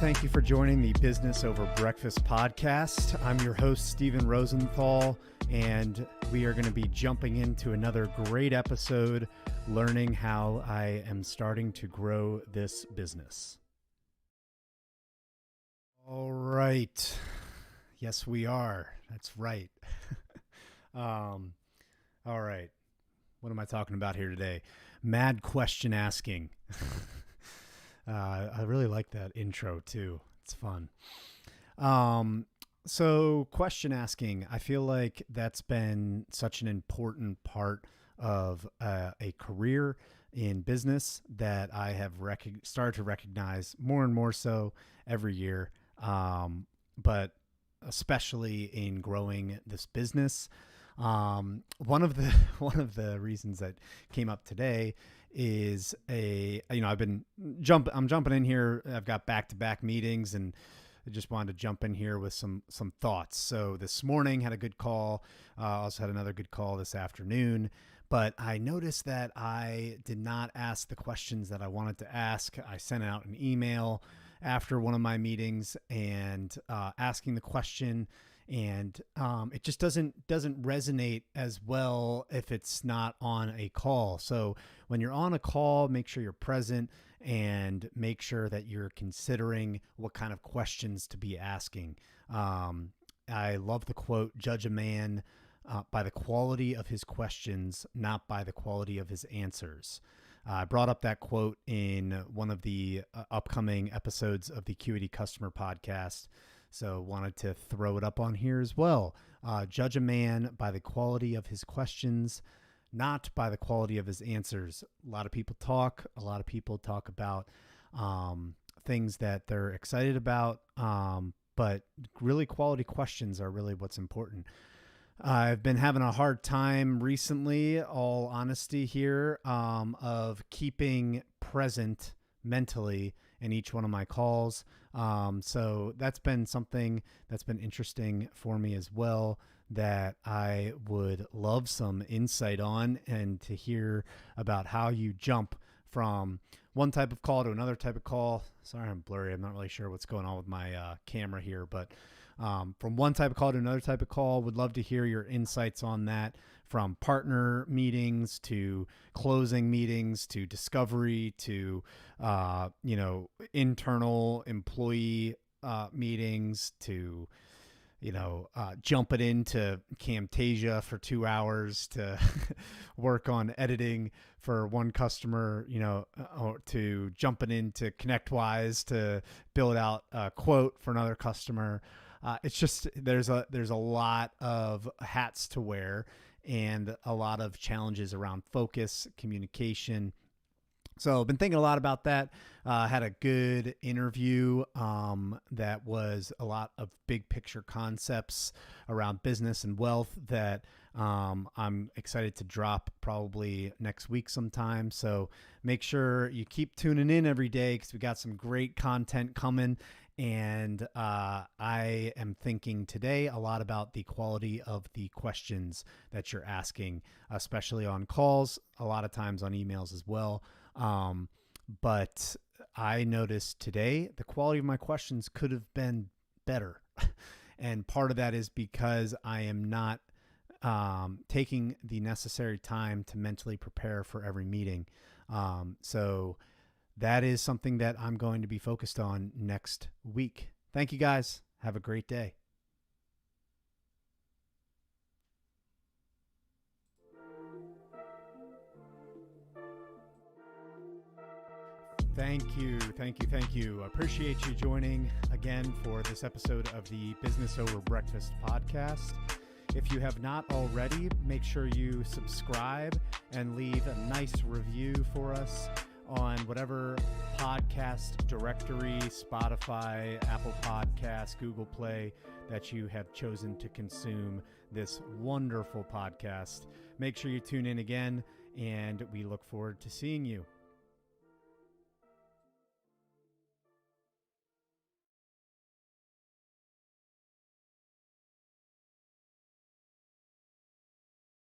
Thank you for joining the Business Over Breakfast podcast. I'm your host, Stephen Rosenthal, and we are going to be jumping into another great episode, learning how I am starting to grow this business. All right. Yes, we are. That's right. All right. What am I talking about here today? Mad question asking. I really like that intro too. It's fun. So question asking, I feel like that's been such an important part of a career in business that I have started to recognize more and more so every year. But especially in growing this business. One of the reasons that came up today is I'm jumping in here. I've got back-to-back meetings and I just wanted to jump in here with some thoughts. So this morning had a good call. Also had another good call this afternoon, but I noticed that I did not ask the questions that I wanted to ask. I sent out an email after one of my meetings and asking the question, and it just doesn't resonate as well if it's not on a call. So when you're on a call, make sure you're present and make sure that you're considering what kind of questions to be asking. I love the quote, "Judge a man by the quality of his questions, not by the quality of his answers." I brought up that quote in one of the upcoming episodes of the QED Customer Podcast, so wanted to throw it up on here as well. Judge a man by the quality of his questions, not by the quality of his answers. A lot of people talk about things that they're excited about, but really quality questions are really what's important. I've been having a hard time recently, all honesty here, of keeping present mentally in each one of my calls. So that's been something that's been interesting for me as well, that I would love some insight on, and to hear about how you jump from one type of call to another type of call. Sorry, I'm blurry. I'm not really sure what's going on with my camera here, but from one type of call to another type of call. Would love to hear your insights on that, from partner meetings to closing meetings to discovery to, internal employee meetings to, jumping into Camtasia for 2 hours to work on editing for one customer, or to jumping into ConnectWise to build out a quote for another customer. It's just, there's a lot of hats to wear and a lot of challenges around focus, communication. So I've been thinking a lot about that. Had a good interview that was a lot of big picture concepts around business and wealth that I'm excited to drop probably next week sometime. So make sure you keep tuning in every day, because we got some great content coming. And I am thinking today a lot about the quality of the questions that you're asking, especially on calls, a lot of times on emails as well. But I noticed today the quality of my questions could have been better. And part of that is because I am not taking the necessary time to mentally prepare for every meeting. So that is something that I'm going to be focused on next week. Thank you guys. Have a great day. Thank you. Appreciate you joining again for this episode of the Business Over Breakfast podcast. If you have not already, make sure you subscribe and leave a nice review for us on whatever podcast directory, Spotify, Apple Podcasts, Google Play, that you have chosen to consume this wonderful podcast. Make sure you tune in again, and we look forward to seeing you.